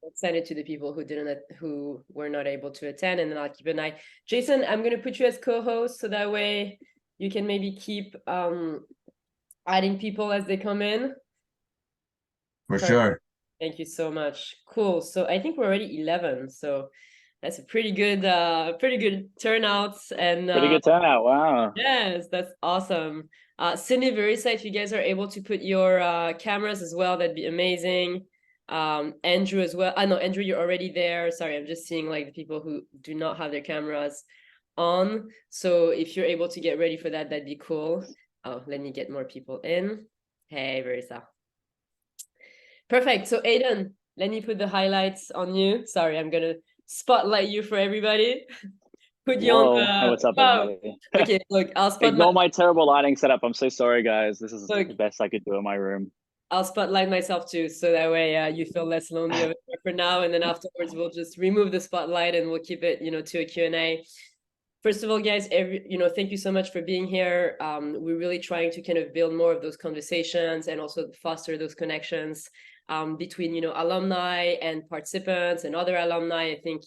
I'll send it to the people who were not able to attend, and then I'll keep an eye. Jason, I'm going to put you as co-host, so that way you can maybe keep adding people as they come in. For sure. Thank you so much. Cool. So I think we're already 11. So that's a pretty good turnout. And pretty good turnout. Wow. Yes, that's awesome. Cindy, Verisa, if you guys are able to put your cameras as well, that'd be amazing. Andrew as well. No, Andrew, you're already there. Sorry, I'm just seeing like the people who do not have their cameras on. So if you're able to get ready for that, that'd be cool. Oh, let me get more people in. Hey, Verisa. Perfect. So Aidan, let me put the highlights on you. Sorry, I'm gonna spotlight you for everybody. Put you on the. Hey, what's up, everybody? Okay, look, I'll spotlight. Ignore my terrible lighting setup. I'm so sorry, guys. This is the best I could do in my room. I'll spotlight myself too, so that way you feel less lonely over there for now, and then afterwards we'll just remove the spotlight and we'll keep it, to a Q&A. First of all, guys, thank you so much for being here. We're really trying to kind of build more of those conversations and also foster those connections between, alumni and participants and other alumni. I think,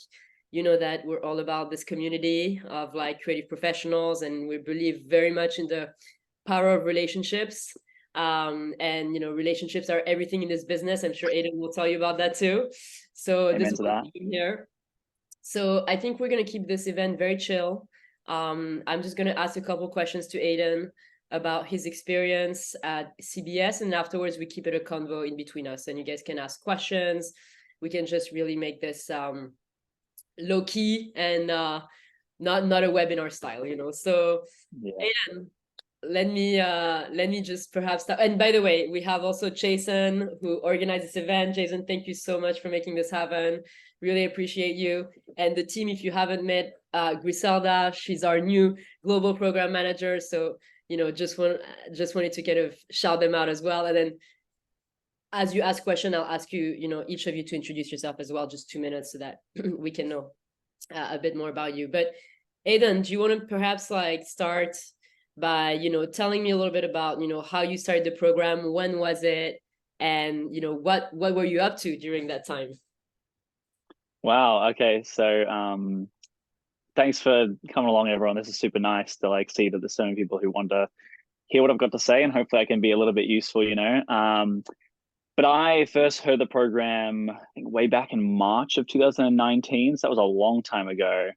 that we're all about this community of like creative professionals, and we believe very much in the power of relationships. And relationships are everything in this business. I'm sure Aidan will tell you about that too. So Amen this is to what that. we're doing here. So I think we're going to keep this event very chill. I'm just going to ask a couple questions to Aidan about his experience at CBS, and afterwards we keep it a convo in between us, and you guys can ask questions. We can just really make this low key and not a webinar style, So yeah. Aidan, let me just perhaps start. And by the way, we have also Jason who organized this event. Jason, thank you so much for making this happen. Really appreciate you. And the team, if you haven't met Griselda, she's our new global program manager. So just wanted to kind of shout them out as well. And then as you ask question, I'll ask you, each of you to introduce yourself as well, just 2 minutes so that we can know a bit more about you. But Aidan, do you want to perhaps like start by telling me a little bit about how you started the program, when was it, and what were you up to during that time? Wow. Okay. So thanks for coming along, everyone. This is super nice to like see that there's so many people who want to hear what I've got to say, and hopefully I can be a little bit useful, But I first heard the program, I think, way back in March of 2019. So that was a long time ago.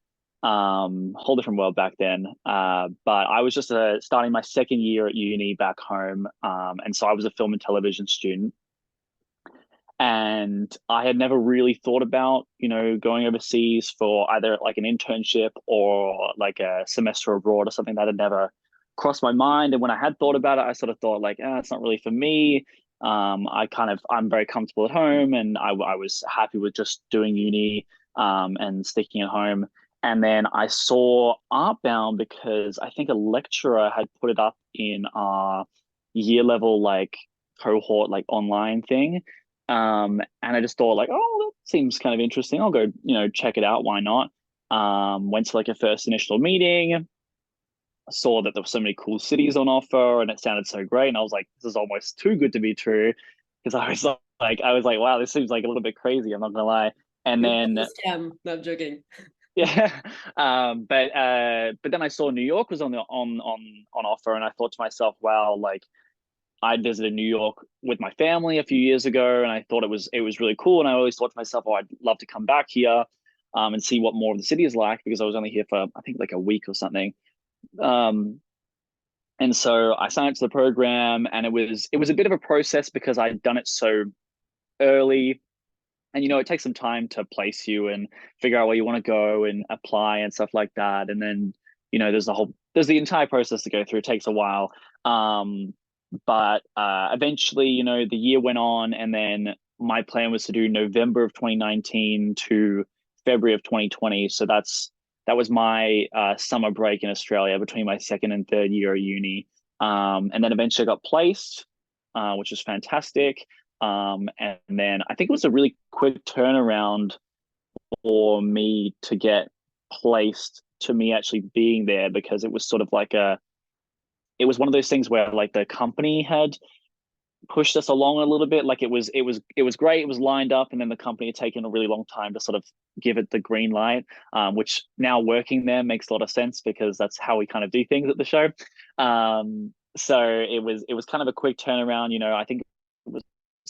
Whole different world back then. But I was just starting my second year at uni back home. And so I was a film and television student. And I had never really thought about, going overseas for either like an internship or like a semester abroad or something. That had never crossed my mind. And when I had thought about it, I sort of thought like, it's not really for me. I'm very comfortable at home, and I was happy with just doing uni and sticking at home. And then I saw Artbound because I think a lecturer had put it up in our year level like cohort like online thing. And I just thought like, oh, that seems kind of interesting. I'll go, check it out. Why not? Went to like a first initial meeting, saw that there were so many cool cities on offer, and it sounded so great. And I was like, this is almost too good to be true, because I was like, wow, this seems like a little bit crazy. I'm not gonna lie. And then scam. No, I'm joking. Yeah. But then I saw New York was on offer, and I thought to myself, wow, like I visited New York with my family a few years ago, and I thought it was really cool. And I always thought to myself, oh, I'd love to come back here and see what more of the city is like, because I was only here for I think like a week or something. And so I signed up to the program, and it was a bit of a process because I'd done it so early. And, it takes some time to place you and figure out where you want to go and apply and stuff like that. And then, there's the entire process to go through. It takes a while. But eventually, the year went on, and then my plan was to do November of 2019 to February of 2020. So that was my summer break in Australia between my second and third year of uni. And then eventually I got placed, which was fantastic. And then I think it was a really quick turnaround for me to get placed to me actually being there, because it was sort of like it was one of those things where like the company had pushed us along a little bit. Like it was great. It was lined up, and then the company had taken a really long time to sort of give it the green light, which now working there makes a lot of sense because that's how we kind of do things at the show. So it was kind of a quick turnaround. You know, I think it was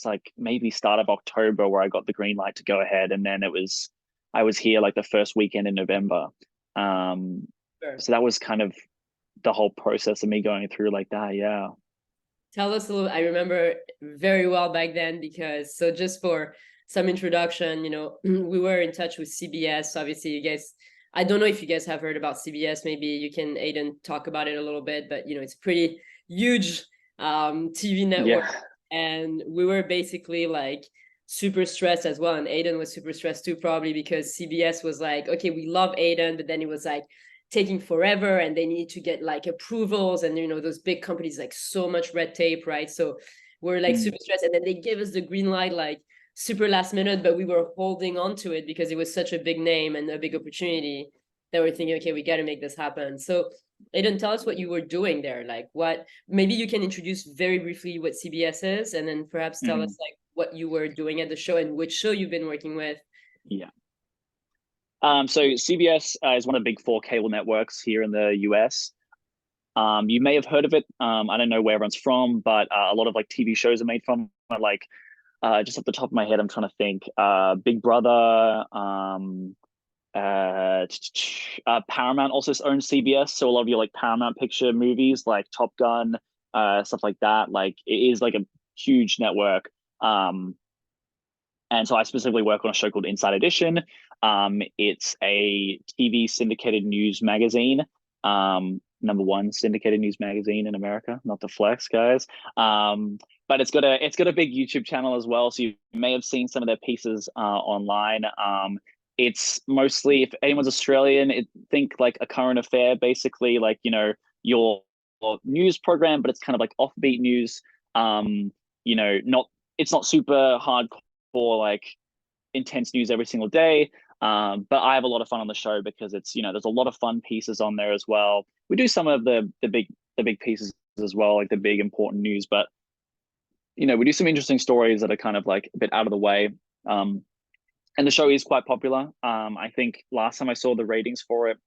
like maybe start of October where I got the green light to go ahead, and then I was here like the first weekend in November. Sure. So that was kind of the whole process of me going through like that. Yeah. Tell us a little. I remember very well back then because, so just for some introduction, you know, we were in touch with CBS. Obviously, you guys, I don't know if you guys have heard about CBS. Maybe you can, Aidan, talk about it a little bit. But you know, it's a pretty huge TV network, Yeah. and we were basically like super stressed as well. And Aidan was super stressed too, probably because CBS was like, okay, we love Aidan, but then it was like taking forever and they need to get like approvals, and you know those big companies, like so much red tape, right? So we're like super stressed, and then they give us the green light like super last minute, but we were holding on to it because it was such a big name and a big opportunity that we're thinking, okay, we got to make this happen. So Aidan, tell us what you were doing there. Like, what, maybe you can introduce very briefly what CBS is, and then perhaps tell us like what you were doing at the show and which show you've been working with. Yeah. So CBS is one of the big four cable networks here in the US. You may have heard of it. I don't know where everyone's from, but a lot of like TV shows are made from like just off the top of my head, I'm trying to think. Big Brother, Paramount also owns CBS, so a lot of your like Paramount Picture movies, like Top Gun, stuff like that. Like it is like a huge network. And so I specifically work on a show called Inside Edition. It's a TV syndicated news magazine. Number one syndicated news magazine in America, not the flex, guys. But it's got a big YouTube channel as well, so you may have seen some of their pieces online. It's mostly, if anyone's Australian, think like a current affair, basically, like, you know, your news program, but it's kind of like offbeat news. You know, it's not super hardcore, like intense news every single day. But I have a lot of fun on the show because it's, you know, there's a lot of fun pieces on there as well. We do some of the big pieces as well, like the big important news, but you know, we do some interesting stories that are kind of like a bit out of the way. And the show is quite popular. I think last time I saw the ratings for it,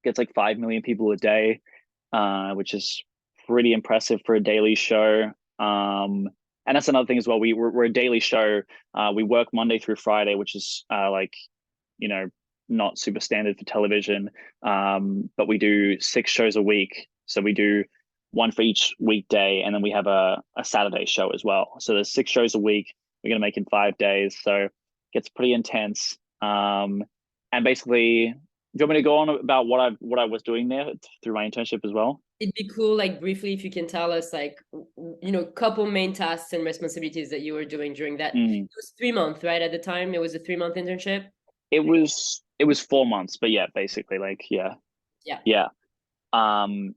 gets like 5 million people a day, which is pretty impressive for a daily show. And that's another thing as well. We're a daily show. We work Monday through Friday, which is like, you know, not super standard for television. But we do 6 shows a week. So we do one for each weekday, and then we have a Saturday show as well. So there's 6 shows a week. We're gonna make in 5 days. So it gets pretty intense. And basically, do you want me to go on about what I was doing there through my internship as well? It'd be cool, like briefly, if you can tell us, like, you know, couple main tasks and responsibilities that you were doing during that. It was 3 months, right? At the time, it was a 3-month internship. It was 4 months, but yeah, basically, like, yeah.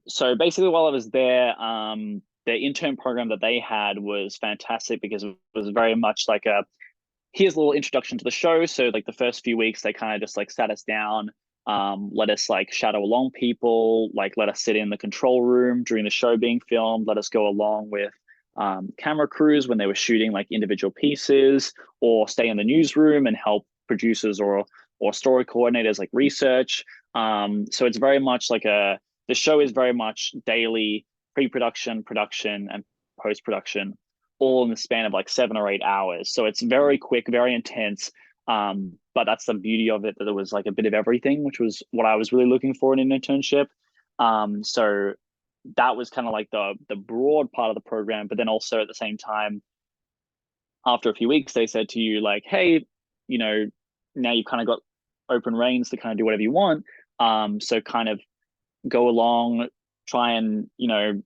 So basically, while I was there, the intern program that they had was fantastic because it was very much like here's a little introduction to the show. So like the first few weeks, they kind of just like sat us down, let us like shadow along people, like let us sit in the control room during the show being filmed, let us go along with camera crews when they were shooting like individual pieces, or stay in the newsroom and help producers or story coordinators like research. So it's very much like the show is very much daily pre-production, production, and post-production, all in the span of like 7 or 8 hours. So it's very quick, very intense. But that's the beauty of it, that there was like a bit of everything, which was what I was really looking for in an internship. So that was kind of like the broad part of the program. But then also at the same time, after a few weeks, they said to you like, hey, you know, now you've kind of got open reins to kind of do whatever you want. So kind of go along, try and, you know,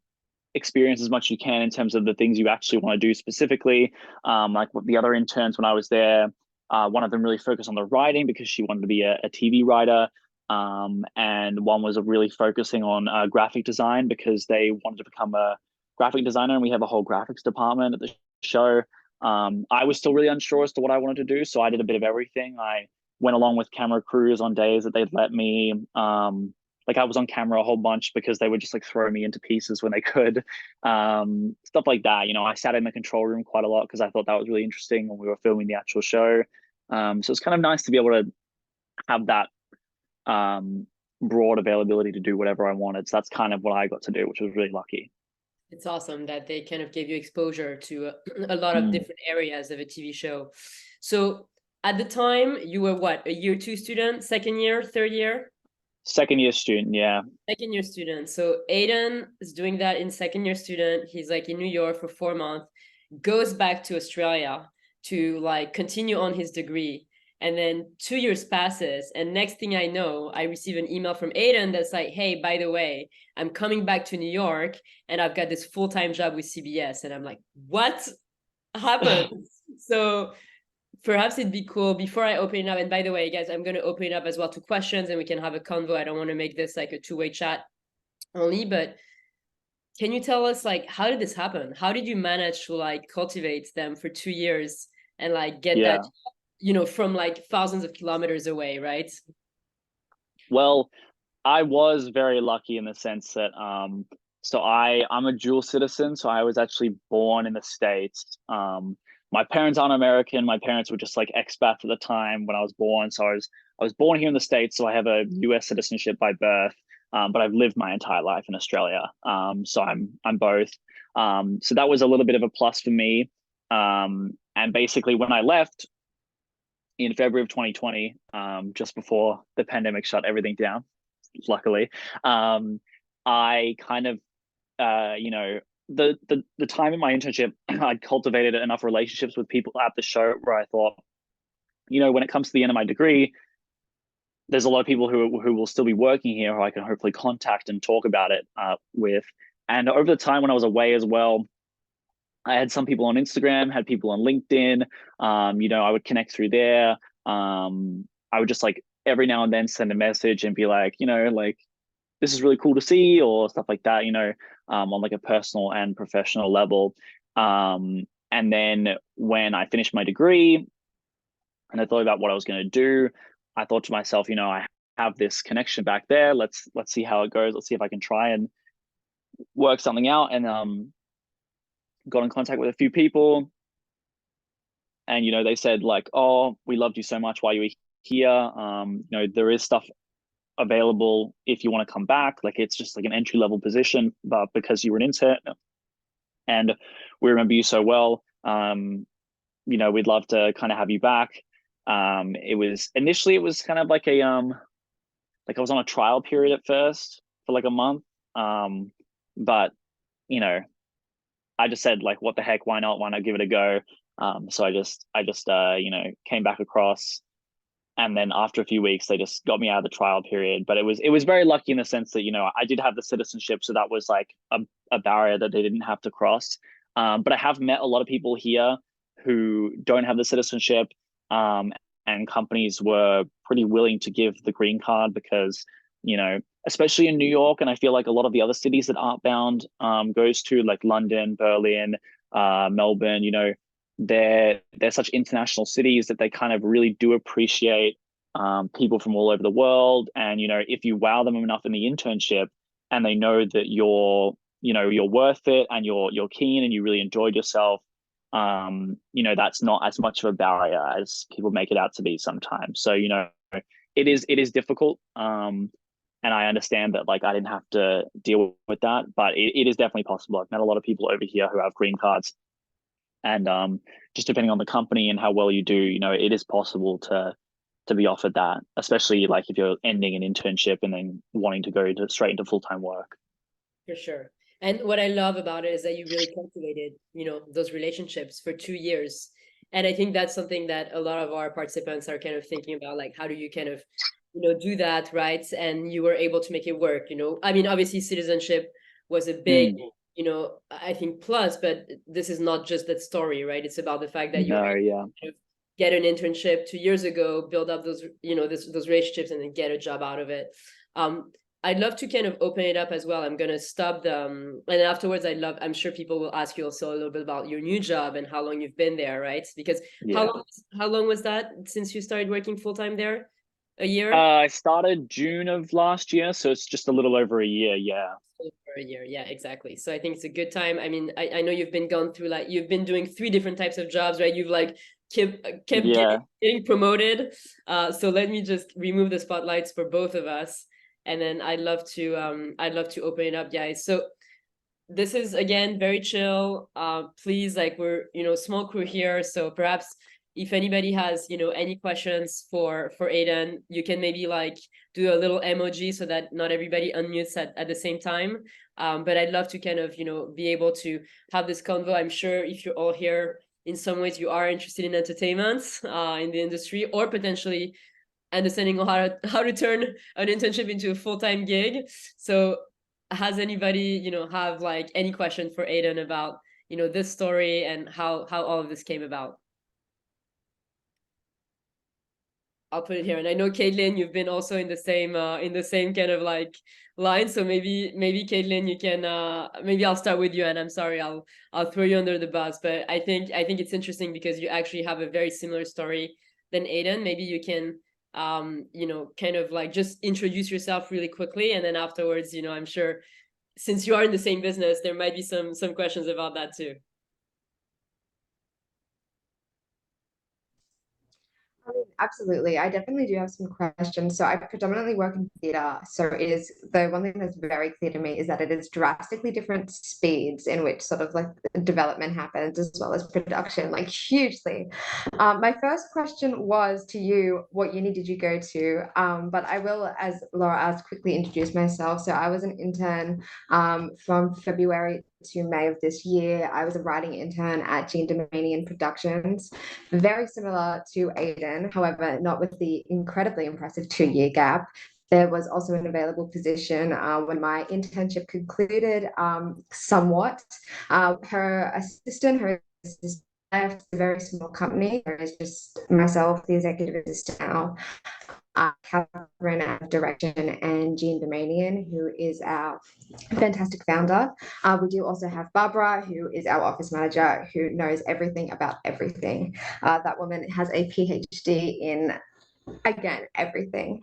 experience as much as you can in terms of the things you actually want to do specifically. Like the other interns when I was there, one of them really focused on the writing because she wanted to be a TV writer. And one was really focusing on graphic design because they wanted to become a graphic designer, and we have a whole graphics department at the show. I was still really unsure as to what I wanted to do, so I did a bit of everything. I went along with camera crews on days that they'd let me. like I was on camera a whole bunch because they would just like throw me into pieces when they could. Stuff like that. You know, I sat in the control room quite a lot because I thought that was really interesting when we were filming the actual show. So it's kind of nice to be able to have that broad availability to do whatever I wanted. So that's kind of what I got to do, which was really lucky. It's awesome that they kind of gave you exposure to a lot of different areas of a TV show. So at the time, you were what, a year two student, second year, third year? Second year student, yeah. Second year student. So Aidan is doing that in second year student. He's like in New York for 4 months, goes back to Australia to like continue on his degree. And then 2 years passes, and next thing I know, I receive an email from Aidan that's like, hey, by the way, I'm coming back to New York and I've got this full-time job with CBS. And I'm like, what happened? So perhaps it'd be cool before I open it up. And by the way, guys, I'm going to open it up as well to questions and we can have a convo. I don't want to make this like a two-way chat only, but can you tell us like, how did this happen? How did you manage to like cultivate them for 2 years and like get that, you know, from like thousands of kilometers away, right? Well, I was very lucky in the sense that so I'm a dual citizen, so I was actually born in the States. My parents aren't American. My parents were just like expats at the time when I was born. So I was born here in the States, so I have a US citizenship by birth. But I've lived my entire life in Australia. So I'm both. So that was a little bit of a plus for me. And basically when I left in February of 2020, just before the pandemic shut everything down, luckily, I kind of, you know, the time in my internship, I'd cultivated enough relationships with people at the show where I thought, you know, when it comes to the end of my degree, there's a lot of people who will still be working here who I can hopefully contact and talk about it with. And over the time when I was away as well, I had some people on Instagram, had people on LinkedIn. You know, I would connect through there. I would just like every now and then send a message and be like, you know, like, this is really cool to see, or stuff like that, you know, on like a personal and professional level. And then when I finished my degree and I thought about what I was going to do, I thought to myself, you know, I have this connection back there. Let's see how it goes. Let's see if I can try and work something out. And got in contact with a few people. And, you know, they said like, oh, we loved you so much while you were here. You know, there is stuff available if you want to come back. Like it's just like an entry level position, but because you were an intern and we remember you so well, you know, we'd love to kind of have you back. It was kind of like a like I was on a trial period at first for like a month. But you know, I just said like, what the heck, why not give it a go? So I just you know, came back across. And then after a few weeks, they just got me out of the trial period. But it was very lucky in the sense that, you know, I did have the citizenship. So that was like a barrier that they didn't have to cross. But I have met a lot of people here who don't have the citizenship. And companies were pretty willing to give the green card because, you know, especially in New York, and I feel like a lot of the other cities that Artbound goes to, like London, Berlin, Melbourne, you know, they're such international cities that they kind of really do appreciate people from all over the world. And, you know, if you wow them enough in the internship and they know that you're worth it and you're keen and you really enjoyed yourself, you know, that's not as much of a barrier as people make it out to be sometimes. So, you know, it is difficult. And I understand that like I didn't have to deal with that, but it is definitely possible. I've met a lot of people over here who have green cards. And just depending on the company and how well you do, you know, it is possible to be offered that, especially like if you're ending an internship and then wanting to go straight into full-time work. For sure. And what I love about it is that you really cultivated, you know, those relationships for 2 years. And I think that's something that a lot of our participants are kind of thinking about, like, how do you kind of, you know, do that, right? And you were able to make it work, you know. I mean, obviously citizenship was a big you know, I think plus, but this is not just that story, right? It's about the fact that you get an internship 2 years ago, build up those, you know, those relationships and then get a job out of it. I'd love to kind of open it up as well. I'm going to stop them. And afterwards, I'm sure people will ask you also a little bit about your new job and how long you've been there, right? Because how long was that since you started working full-time there? A year? I started June of last year, so it's just a little over a year. Yeah. For a year, yeah, exactly. So I think it's a good time. I mean, I know you've been gone through, like, you've been doing 3 different types of jobs, right? You've like kept Yeah. getting promoted. So let me just remove the spotlights for both of us, and then I'd love to open it up, guys. So this is again very chill. Please, like, we're, small crew here, so perhaps if anybody has, any questions for Aidan, you can maybe like do a little emoji so that not everybody unmutes at the same time. But I'd love to kind of, be able to have this convo. I'm sure if you're all here, in some ways you are interested in entertainment, in the industry, or potentially understanding how to turn an internship into a full-time gig. So has anybody, have like any question for Aidan about, this story and how all of this came about? I'll put it here. And I know, Caitlin, you've been also in the same kind of like line. So maybe Caitlin, you can maybe I'll start with you, and I'm sorry, I'll throw you under the bus. But I think it's interesting because you actually have a very similar story than Aidan. Maybe you can kind of like just introduce yourself really quickly, and then afterwards, I'm sure since you are in the same business, there might be some questions about that too. Absolutely. I definitely do have some questions. So I predominantly work in theatre. So it is the one thing that's very clear to me is that it is drastically different speeds in which sort of like development happens as well as production, like hugely. My first question was to you, what uni did you go to? But I will, as Laura asked, quickly introduce myself. So I was an intern from February to May of this year. I was a writing intern at Jean Domanian Productions, very similar to Aidan, however, not with the incredibly impressive 2-year gap. There was also an available position when my internship concluded somewhat. Her assistant left a very small company. There is just myself, the executive assistant now, Catherine out of direction, and Jean Domanian, who is our fantastic founder. We do also have Barbara, who is our office manager, who knows everything about everything. That woman has a PhD in, again, everything.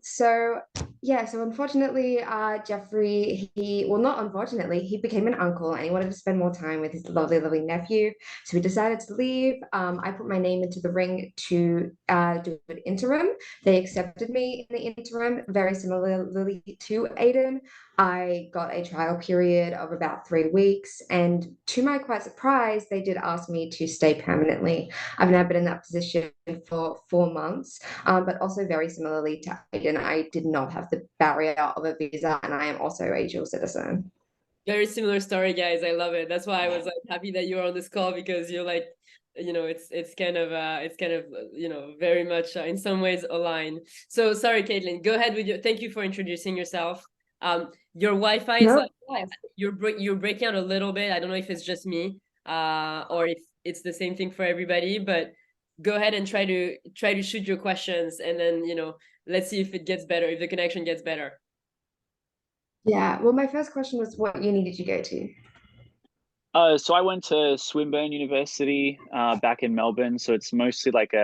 So unfortunately, Jeffrey, not unfortunately, he became an uncle and he wanted to spend more time with his lovely nephew. So we decided to leave. I put my name into the ring to do an interim. They accepted me in the interim, very similarly to Aidan. I got a trial period of about 3 weeks, and to my quite surprise, they did ask me to stay permanently. I've now been in that position for 4 months, but also very similarly to Aidan, I did not have the barrier of a visa, and I am also a dual citizen. Very similar story, guys. I love it. That's why I was like happy that you were on this call, because you're like, it's kind of very much in some ways aligned. So sorry, Caitlin, go ahead with your. Thank you for introducing yourself. Your Wi-Fi is like you're breaking out a little bit. I don't know if it's just me, or if it's the same thing for everybody. But go ahead and try to shoot your questions, and then let's see if it gets better, if the connection gets better. Yeah, well, my first question was, what uni did you go to? So I went to Swinburne University back in Melbourne. So it's mostly like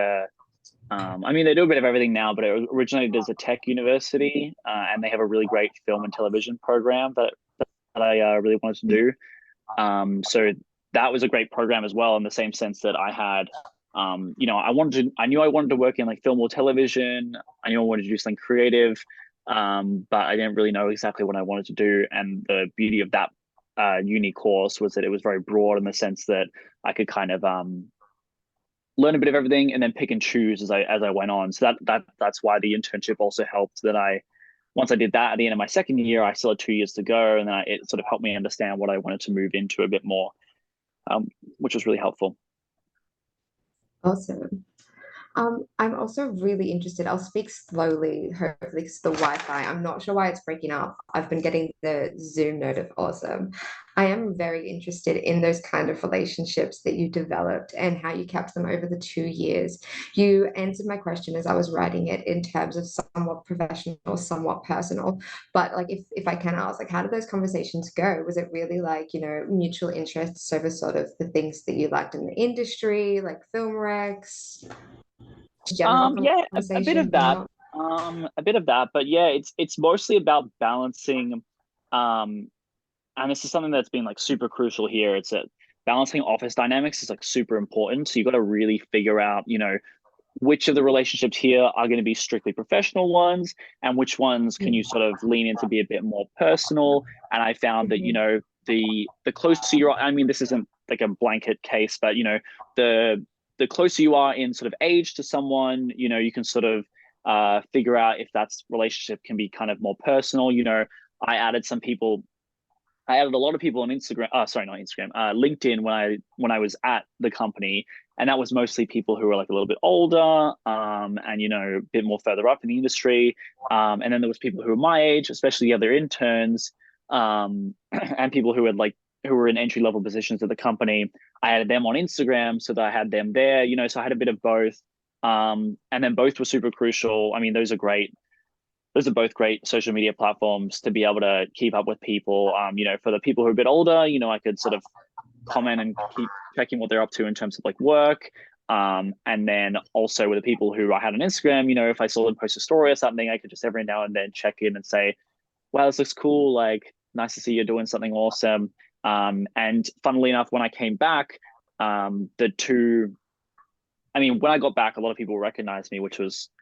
I mean, they do a bit of everything now, but it originated as a tech university, and they have a really great film and television program that I really wanted to do. So that was a great program as well, in the same sense that I had, I knew I wanted to work in like film or television. I knew I wanted to do something creative, but I didn't really know exactly what I wanted to do. And the beauty of that uni course was that it was very broad, in the sense that I could kind of learn a bit of everything and then pick and choose as I went on. So that's why the internship also helped. That once I did that at the end of my second year, I still had 2 years to go, and then it sort of helped me understand what I wanted to move into a bit more, which was really helpful. Awesome. I'm also really interested. I'll speak slowly, hopefully, because the Wi-Fi, I'm not sure why it's breaking up. I've been getting the Zoom note of awesome. I am very interested in those kind of relationships that you developed and how you kept them over the 2 years. You answered my question as I was writing it in terms of somewhat professional, somewhat personal. But like, if I can ask, like, how did those conversations go? Was it really like, mutual interests over sort of the things that you liked in the industry, like film recs? Yeah, a bit of that. A bit of that, but yeah, it's mostly about balancing, and this is something that's been like super crucial here. It's that balancing office dynamics is like super important. So you got to really figure out, which of the relationships here are going to be strictly professional ones, and which ones can you sort of lean into be a bit more personal. And I found that, the closer you are, I mean, this isn't like a blanket case, but the closer you are in sort of age to someone, you can sort of figure out if that relationship can be kind of more personal. I added some people I added a lot of people on Instagram. Sorry, not Instagram. LinkedIn when I was at the company, and that was mostly people who were like a little bit older, and a bit more further up in the industry. And then there was people who were my age, especially the other interns, and people who were in entry level positions at the company. I added them on Instagram so that I had them there. So I had a bit of both. And then both were super crucial. I mean, those are great. Those are both great social media platforms to be able to keep up with people. For the people who are a bit older, I could sort of comment and keep checking what they're up to in terms of like work. And then also with the people who I had on Instagram, if I saw them post a story or something, I could just every now and then check in and say, wow, this looks cool. Like, nice to see you're doing something awesome. And funnily enough, when I came back, when I got back, a lot of people recognized me,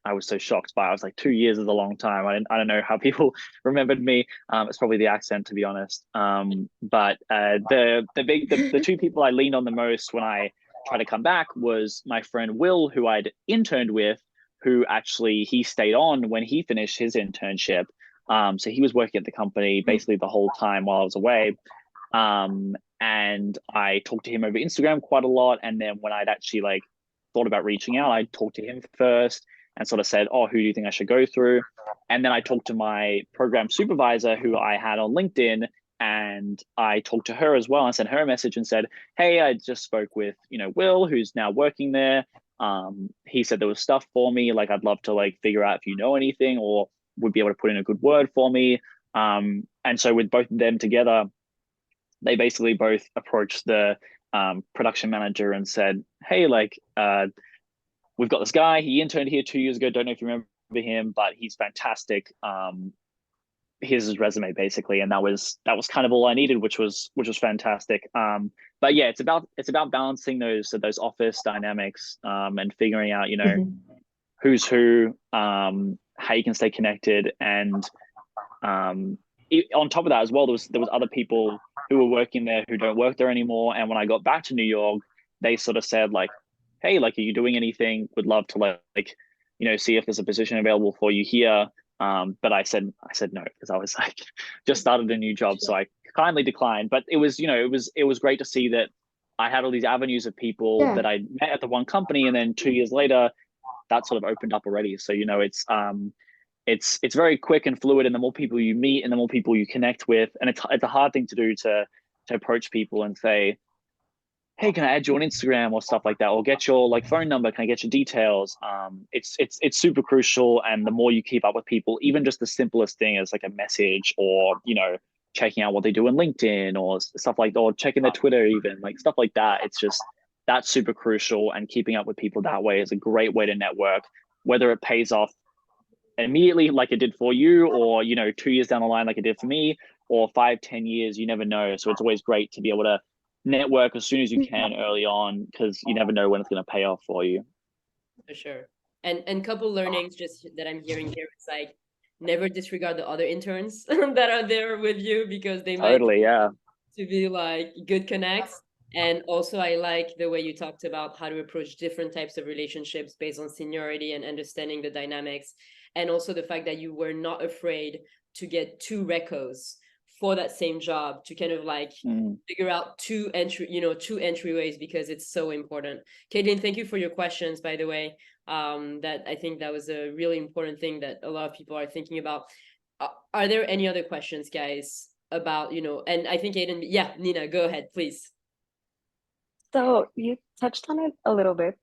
I was so shocked by. I was like, 2 years is a long time. I don't know how people remembered me. It's probably the accent, to be honest. But the two people I leaned on the most when I tried to come back was my friend Will, who I'd interned with, who actually he stayed on when he finished his internship. So he was working at the company basically the whole time while I was away. And I talked to him over Instagram quite a lot. And then when I'd actually thought about reaching out, I talked to him first and sort of said, oh, who do you think I should go through? And then I talked to my program supervisor who I had on LinkedIn, and I talked to her as well. I sent her a message and said, hey, I just spoke with, Will, who's now working there. He said there was stuff for me. I'd love to figure out if you know anything or would be able to put in a good word for me. And so with both of them together, they basically both approached the production manager and said, hey, we've got this guy. He interned here 2 years ago. Don't know if you remember him, but he's fantastic. Here's his resume, basically, and that was kind of all I needed, which was fantastic. But yeah, it's about balancing those office dynamics, and figuring out who's who, how you can stay connected, and on top of that as well, there was other people who were working there who don't work there anymore. And when I got back to New York, they sort of said hey, are you doing anything? Would love to see if there's a position available for you here. But I said no, because I was just started a new job. So I kindly declined. But it was, it was great to see that I had all these avenues of people that I met at the one company. And then 2 years later, that sort of opened up already. So, it's very quick and fluid, and the more people you meet and the more people you connect with, and it's a hard thing to do to approach people and say, hey, can I add you on Instagram or stuff like that, or get your phone number, can I get your details? It's super crucial, and the more you keep up with people, even just the simplest thing as a message, or checking out what they do on LinkedIn or stuff or checking their Twitter, even stuff like that. That's super crucial, and keeping up with people that way is a great way to network, whether it pays off immediately it did for you, or 2 years down the line it did for me, or 5-10 years, you never know. So it's always great to be able to network as soon as you can early on, because you never know when it's going to pay off for you. For sure. And couple learnings just that I'm hearing here, it's never disregard the other interns that are there with you, because they might to be good connects. And also I like the way you talked about how to approach different types of relationships based on seniority and understanding the dynamics. And also the fact that you were not afraid to get two recos for that same job, to kind of figure out two entryways, because it's so important. Caitlin, thank you for your questions, by the way. That I think that was a really important thing that a lot of people are thinking about. Are there any other questions, guys, about, and I think Aidan, Nina, go ahead, please. So you touched on it a little bit.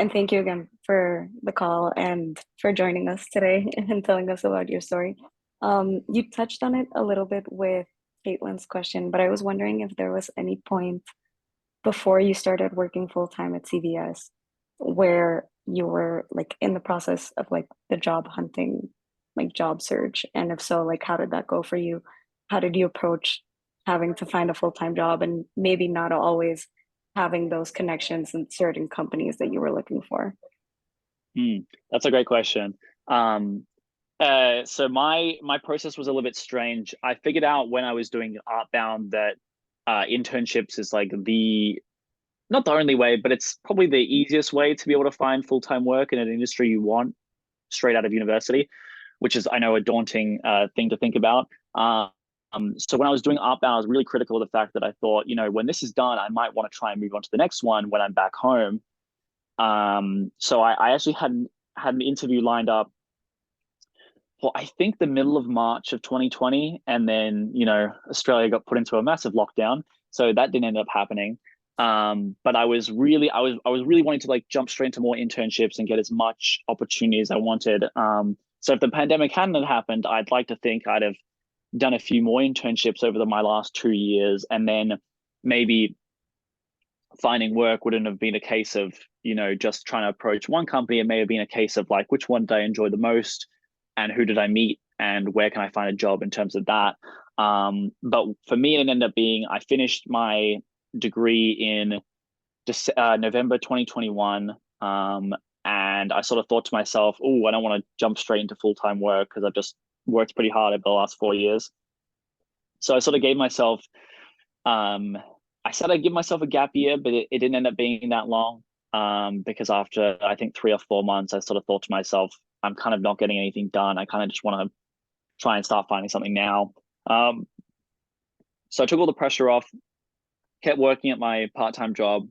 And thank you again for the call and for joining us today and telling us about your story. You touched on it a little bit with Caitlin's question, but I was wondering if there was any point before you started working full-time at CBS where you were like in the process of like the job hunting, like job search? And if so, like how did that go for you? How did you approach having to find a full-time job and maybe not always having those connections in certain companies that you were looking for? That's a great question. So my process was a little bit strange. I figured out when I was doing Artbound that internships is like not the only way, but it's probably the easiest way to be able to find full-time work in an industry you want straight out of university, which is, I know, a daunting thing to think about. So when I was doing Artbound, I was really critical of the fact that I thought, when this is done, I might want to try and move on to the next one when I'm back home. So I actually had an interview lined up for, I think, the middle of March of 2020, and then Australia got put into a massive lockdown, so that didn't end up happening. But I was really wanting to like jump straight into more internships and get as much opportunity as I wanted. So if the pandemic hadn't happened, I'd like to think I'd have done a few more internships over my last 2 years, and then maybe finding work wouldn't have been a case of just trying to approach one company. It may have been a case of like, which one did I enjoy the most, and who did I meet, and where can I find a job in terms of that. But for me, it ended up being, I finished my degree in November 2021, and I sort of thought to myself, oh, I don't want to jump straight into full-time work because I've just worked pretty hard over the last 4 years. So I sort of gave myself, I said I'd give myself a gap year, but it didn't end up being that long, because after, I think, 3 or 4 months, I sort of thought to myself, I'm kind of not getting anything done. I kind of just want to try and start finding something now. So I took all the pressure off, kept working at my part-time job,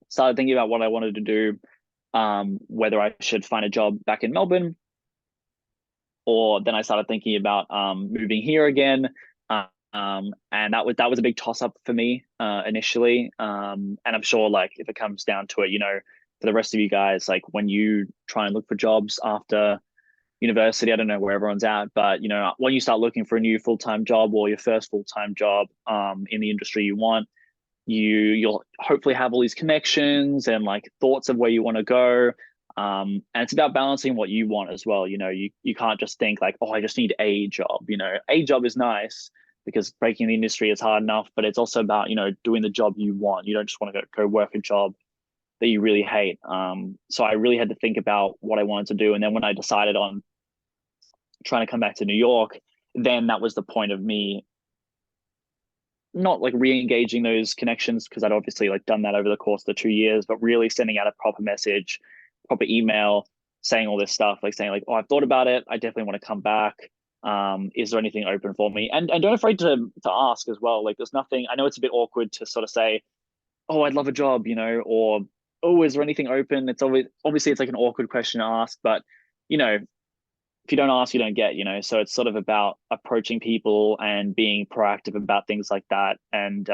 started thinking about what I wanted to do, whether I should find a job back in Melbourne, or then I started thinking about moving here again. And that was a big toss-up for me initially. And I'm sure, like, if it comes down to it, for the rest of you guys, like when you try and look for jobs after university, I don't know where everyone's at, but when you start looking for a new full-time job or your first full-time job in the industry you want, you'll hopefully have all these connections and like thoughts of where you want to go. And it's about balancing what you want as well. You can't just think like, oh, I just need a job. A job is nice because breaking the industry is hard enough, but it's also about, doing the job you want. You don't just want to go work a job that you really hate. So I really had to think about what I wanted to do. And then when I decided on trying to come back to New York, then that was the point of me not like re-engaging those connections, because I'd obviously like done that over the course of the 2 years, but really sending out a proper message, proper email, saying all this stuff, like saying like, oh, I've thought about it. I definitely want to come back. Is there anything open for me? And don't afraid to ask as well. Like, there's nothing, I know it's a bit awkward to sort of say, oh, I'd love a job, or, oh, is there anything open? It's always, obviously it's like an awkward question to ask, but if you don't ask, you don't get, so it's sort of about approaching people and being proactive about things like that. And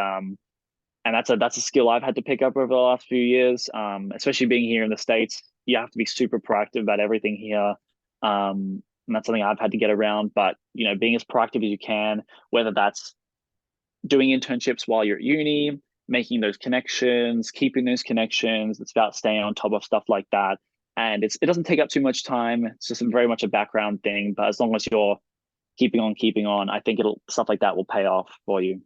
that's a skill I've had to pick up over the last few years, especially being here in the States. You have to be super proactive about everything here. And that's something I've had to get around, but, being as proactive as you can, whether that's doing internships while you're at uni, making those connections, keeping those connections. It's about staying on top of stuff like that. And it doesn't take up too much time. It's just very much a background thing. But as long as you're keeping on, I think stuff like that will pay off for you.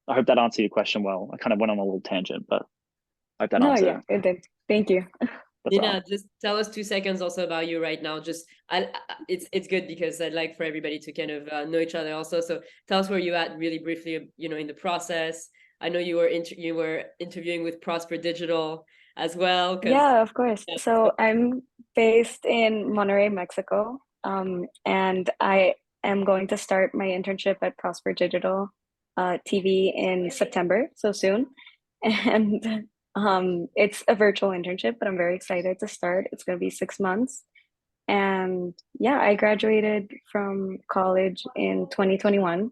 I hope that answered your question well. I kind of went on a little tangent, but I hope that answered. Yeah, it did. Thank you. Nina, just tell us 2 seconds also about you right now. Just it's good because I'd like for everybody to kind of know each other also. So tell us where you at really briefly, in the process. I know you were interviewing with Prosper Digital as well. Yeah, of course. So I'm based in Monterrey, Mexico, and I am going to start my internship at Prosper Digital TV in September, so soon. And it's a virtual internship, but I'm very excited to start. It's going to be 6 months. And yeah, I graduated from college in 2021.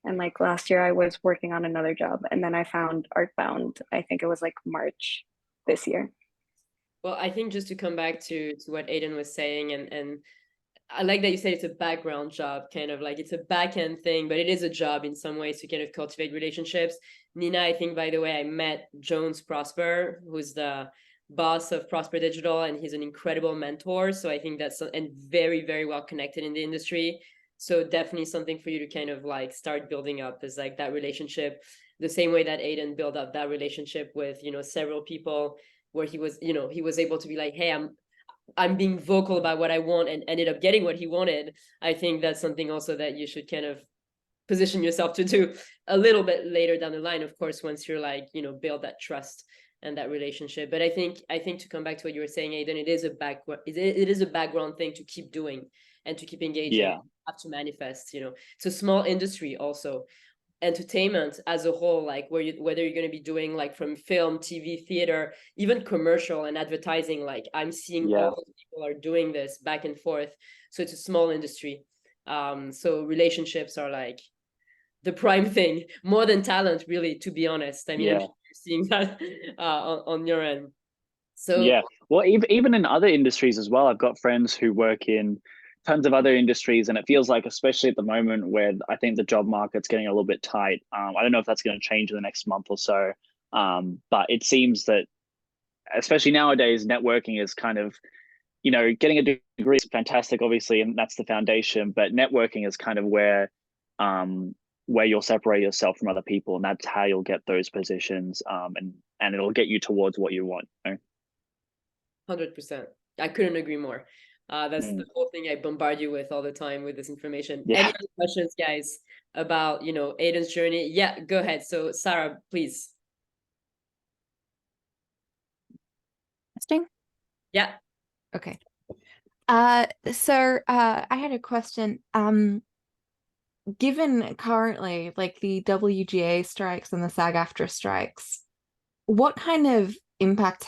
And like last year, I was working on another job. And then I found Artbound. I think it was like March this year. Well, I think just to come back to what Aidan was saying, and I like that you said it's a background job, kind of like it's a back end thing, but it is a job in some ways to kind of cultivate relationships. Nina, I think, by the way, I met Jones Prosper, who's the boss of Prosper Digital, and he's an incredible mentor. So I think that's, and very, very well connected in the industry. So definitely something for you to kind of like start building up, is like that relationship, the same way that Aidan built up that relationship with, you know, several people, where he was, you know, he was able to be like, hey, I'm being vocal about what I want, and ended up getting what he wanted. I think that's something also that you should kind of position yourself to do a little bit later down the line, of course, once you're like, you know, build that trust and that relationship. But I think to come back to what you were saying, Aidan, it is a background thing to keep doing and to keep engaging. Yeah. Have to manifest, you know. It's a small industry also. Entertainment as a whole, like whether you're going to be doing like from film, TV, theater, even commercial and advertising, like I'm seeing all those people are doing this back and forth. So it's a small industry. So relationships are like the prime thing, more than talent, really, to be honest. I mean, I'm sure you're seeing that on your end. So yeah, well, even in other industries as well, I've got friends who work in tons of other industries, and it feels like, especially at the moment where I think the job market's getting a little bit tight. I don't know if that's going to change in the next month or so, but it seems that, especially nowadays, networking is kind of, you know, getting a degree is fantastic, obviously, and that's the foundation. But networking is kind of where you'll separate yourself from other people, and that's how you'll get those positions, and it'll get you towards what you want. You know? 100%. I couldn't agree more. That's the whole thing I bombard you with all the time with this information. Any other questions, guys, about, you know, Aidan's journey? Yeah, go ahead. So Sarah, please. Testing? Yeah. Okay. So I had a question. Given currently like the WGA strikes and the SAG-AFTRA strikes, what kind of impact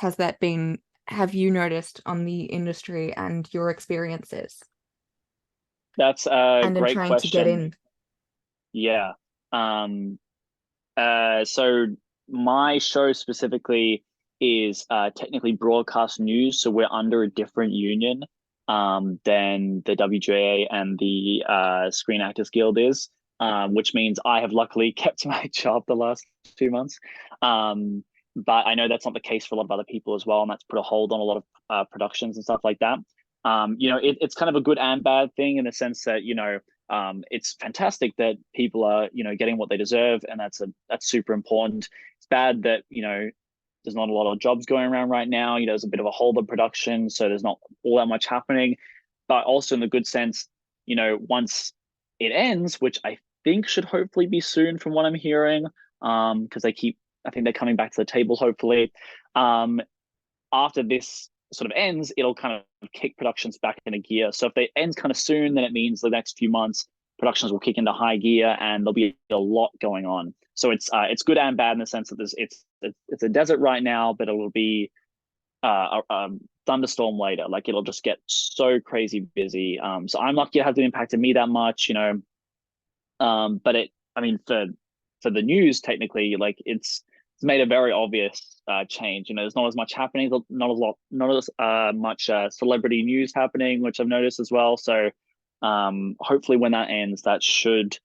have you noticed on the industry and your experiences? That's a and great in trying question. to get in? Yeah. So my show specifically is technically broadcast news, so we're under a different union than the WGA and the Screen Actors Guild is, which means I have luckily kept my job the last 2 months. But I know that's not the case for a lot of other people as well, and that's put a hold on a lot of productions and stuff like that. You know, it's kind of a good and bad thing in the sense that, you know, it's fantastic that people are, you know, getting what they deserve, and that's super important. It's bad that, you know, there's not a lot of jobs going around right now. You know, there's a bit of a hold on production, so there's not all that much happening. But also in the good sense, you know, once it ends, which I think should hopefully be soon from what I'm hearing, because I think they're coming back to the table hopefully. After this sort of ends, it'll kind of kick productions back into gear. So if it ends kind of soon, then it means the next few months productions will kick into high gear, and there'll be a lot going on. So it's good and bad in the sense that it's a desert right now, but it will be a thunderstorm later. Like, it'll just get so crazy busy. So I'm lucky it hasn't impacted me that much, you know. But I mean, for the news, technically, like it's made a very obvious change. You know, there's not as much happening, not as much celebrity news happening, which I've noticed as well. So hopefully when that ends, that should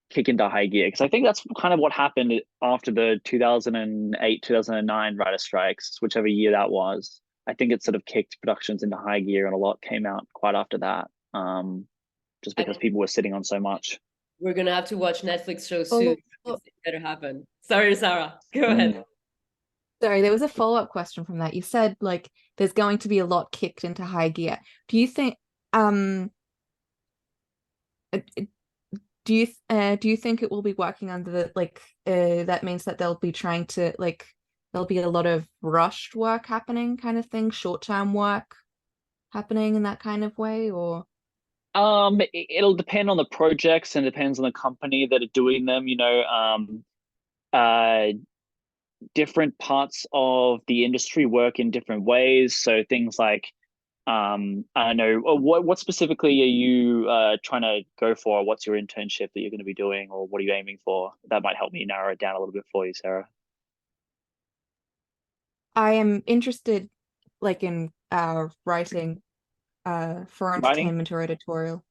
kick into high gear, because I think that's kind of what happened after the 2008, 2009 writer strikes, whichever year that was. I think it sort of kicked productions into high gear, and a lot came out quite after that, just because people were sitting on so much. We're gonna have to watch Netflix shows soon. It better happen. Sorry, Sarah. Go ahead. Sorry, there was a follow-up question from that. You said like there's going to be a lot kicked into high gear. Do you think do you think it will be working under the that means that they'll be trying to there'll be a lot of rushed work happening, kind of thing, short-term work happening in that kind of way, or? It'll depend on the projects and depends on the company that are doing them. You know, different parts of the industry work in different ways. So things like, I don't know, what specifically are you trying to go for? What's your internship that you're going to be doing, or what are you aiming for? That might help me narrow it down a little bit for you, Sarah. I am interested in writing for entertainment or editorial.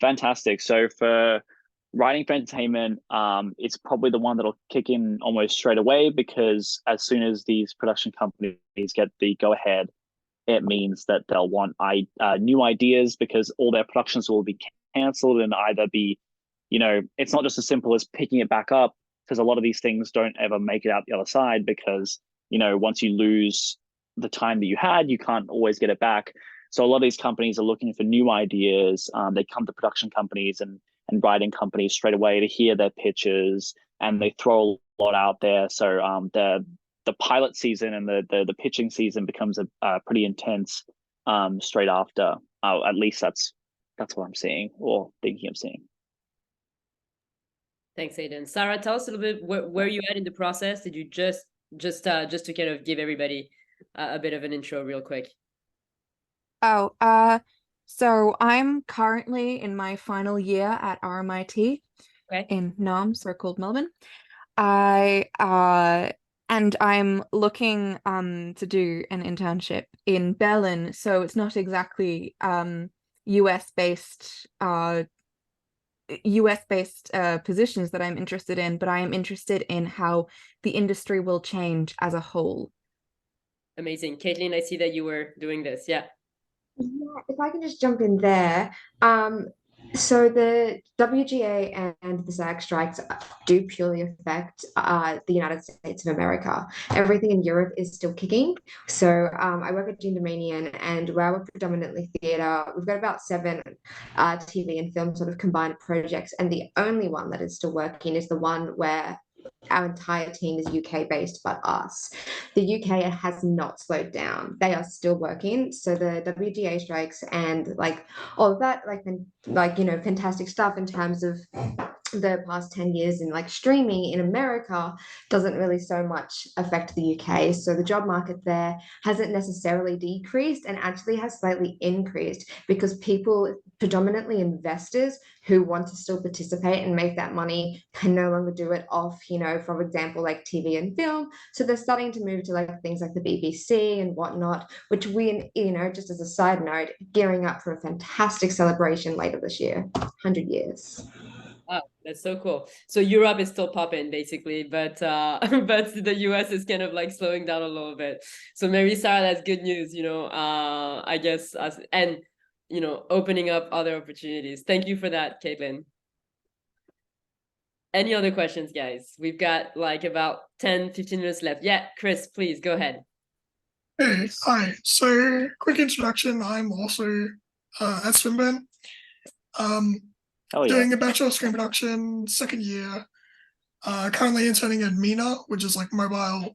Fantastic. So for writing for entertainment, it's probably the one that'll kick in almost straight away, because as soon as these production companies get the go ahead, it means that they'll want new ideas, because all their productions will be cancelled and either be, it's not just as simple as picking it back up, because a lot of these things don't ever make it out the other side, because, once you lose the time that you had, you can't always get it back. So a lot of these companies are looking for new ideas. They come to production companies and writing companies straight away to hear their pitches, and they throw a lot out there. So the pilot season and the pitching season becomes a pretty intense straight after. At least that's what I'm seeing or thinking of seeing. Thanks, Aidan. Sarah, tell us a little bit where you at in the process. Did you just to kind of give everybody a bit of an intro real quick? Oh, so I'm currently in my final year at RMIT in Nam, so called Melbourne. And I'm looking to do an internship in Berlin, so it's not exactly US based positions that I'm interested in, but I am interested in how the industry will change as a whole. Amazing. Caitlin, I see that you were doing this. Yeah. Yeah, if I can just jump in there. So the WGA and the SAG strikes do purely affect the United States of America. Everything in Europe is still kicking. So I work at Gender Dominion, and where we're predominantly theatre, we've got about 7 TV and film sort of combined projects, and the only one that is still working is the one where our entire team is UK based, but us. The UK has not slowed down. They are still working. So the WGA strikes and like all of that, fantastic stuff in terms of the past 10 years in like streaming in America doesn't really so much affect the UK. So the job market there hasn't necessarily decreased and actually has slightly increased, because people, predominantly investors who want to still participate and make that money, can no longer do it off, for example, like TV and film. So they're starting to move to like things like the BBC and whatnot, which we, just as a side note, gearing up for a fantastic celebration later this year, 100 years. Wow, that's so cool. So Europe is still popping basically, but but the US is kind of like slowing down a little bit. So maybe Sarah, that's good news, I guess, and opening up other opportunities. Thank you for that, Caitlin. Any other questions, guys? We've got like about 10-15 minutes left. Yeah, Chris, please go ahead. Hey, hi. So quick introduction. I'm also at Swinburne. Doing a Bachelor of Screen Production, 2nd year. Currently interning at MENA, which is like Mobile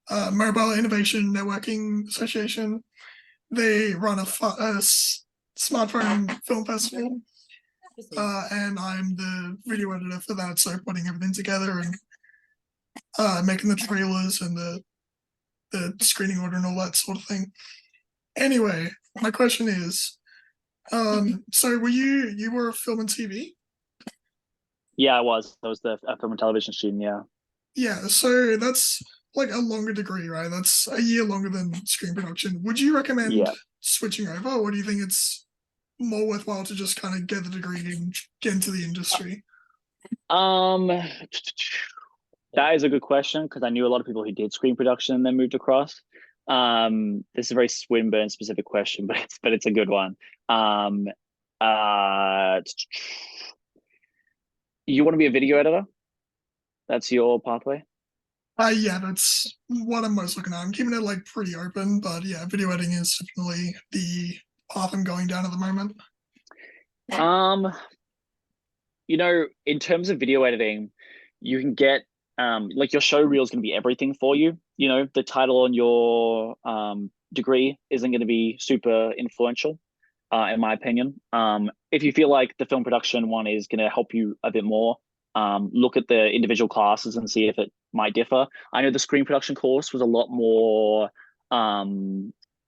Innovation Networking Association. They run a smartphone film festival, and I'm the video editor for that. So putting everything together and making the trailers and the screening order and all that sort of thing. Anyway, my question is, so you were film and TV? Yeah, I was the film and television student. Yeah, so that's like a longer degree, right? That's a year longer than screen production. Would you recommend switching over, or do you think it's more worthwhile to just kind of get the degree and get into the industry? That is a good question, because I knew a lot of people who did screen production and then moved across. This is a very Swinburne specific question, but it's a good one. You want to be a video editor? That's your pathway? Yeah, that's what I'm most looking at. I'm keeping it like pretty open, but yeah, video editing is definitely the path I'm going down at the moment. In terms of video editing, you can get like your show reel is going to be everything for you. The title on your degree isn't going to be super influential, in my opinion. If you feel like the film production one is going to help you a bit more, look at the individual classes and see if it might differ. I know the screen production course was a lot more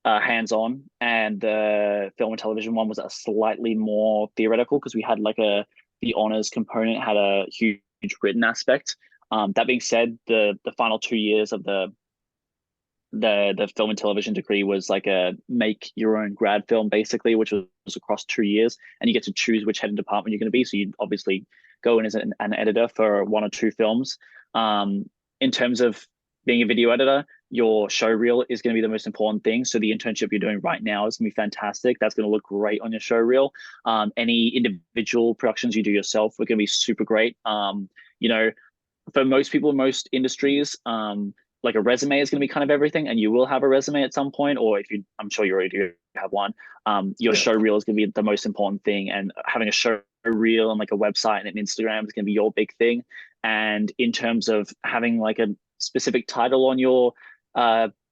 hands-on, and the film and television one was a slightly more theoretical, because we had like the honors component had a huge written aspect. That being said, the final 2 years of the film and television degree was like a make your own grad film, basically, which was across 2 years, and you get to choose which head and department you're going to be. So you obviously go in as an editor for 1 or 2 films. In terms of being a video editor, your show reel is going to be the most important thing. So the internship you're doing right now is going to be fantastic. That's going to look great on your show reel. Any individual productions you do yourself are going to be super great. You know, for most people in most industries, like a resume is going to be kind of everything, and you will have a resume at some point, or if you, I'm sure you already do have one. Your show reel is going to be the most important thing, and having a show reel and like a website and an Instagram is going to be your big thing. And in terms of having like a specific title on your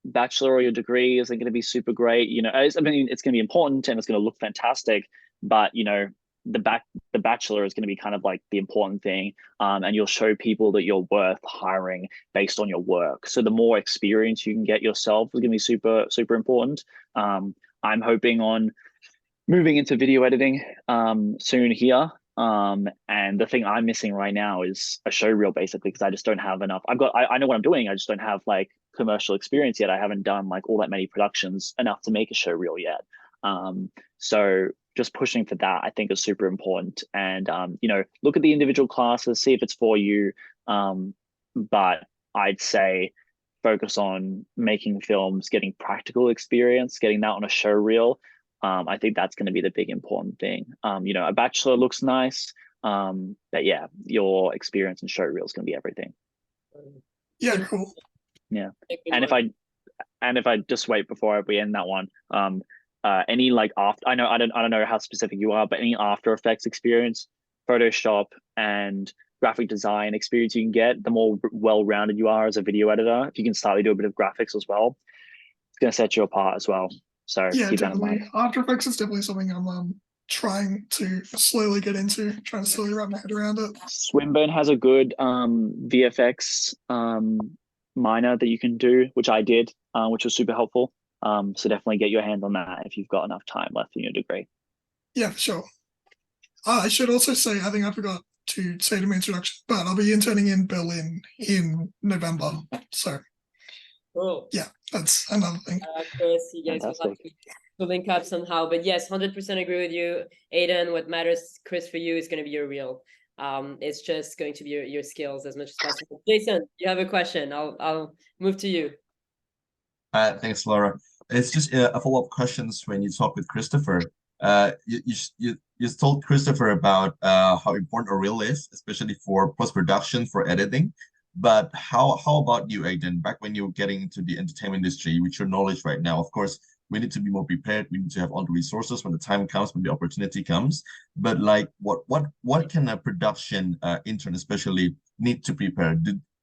bachelor or your degree isn't going to be super great. You know, I mean, it's going to be important and it's going to look fantastic, but you know, the bachelor is going to be kind of like the important thing, and you'll show people that you're worth hiring based on your work. So the more experience you can get yourself is going to be super important. I'm hoping on moving into video editing soon here. And the thing I'm missing right now is a show reel, basically, because I just don't have enough. I know what I'm doing. I just don't have like commercial experience yet. I haven't done like all that many productions enough to make a show reel yet. So just pushing for that, I think, is super important. And you know, look at the individual classes, see if it's for you. But I'd say focus on making films, getting practical experience, getting that on a show reel. I think that's going to be the big important thing. You know, a bachelor looks nice, but yeah, your experience and show reel is going to be everything. Yeah, cool. Yeah, and if I just wait before we end that one, any like after, I don't know how specific you are, but any After Effects experience, Photoshop, and graphic design experience you can get, the more well-rounded you are as a video editor. If you can slightly do a bit of graphics as well, it's going to set you apart as well. So Yeah, keep that in definitely. mind. After Effects is definitely something I'm trying to slowly get into, trying to slowly wrap my head around it. Swinburne has a good VFX minor that you can do, which I did, which was super helpful. So definitely get your hand on that if you've got enough time left in your degree. Yeah, for sure. I should also say, I think I forgot to say to my introduction, but I'll be interning in Berlin in November. So Cool. yeah, that's another thing. Chris, you guys will have to link up somehow. But yes, 100% agree with you, Aidan. What matters, Chris, for you is going to be your reel. It's just going to be your skills as much as possible. Jason, you have a question. I'll move to you. Thanks, Laura. It's just a follow-up questions when you talk with Christopher. You told Christopher about how important a reel is, especially for post-production, for editing. But how about you, Aidan? Back when you were getting into the entertainment industry, with your knowledge right now, of course, we need to be more prepared. We need to have all the resources when the time comes, when the opportunity comes. But like, what can a production intern especially need to prepare?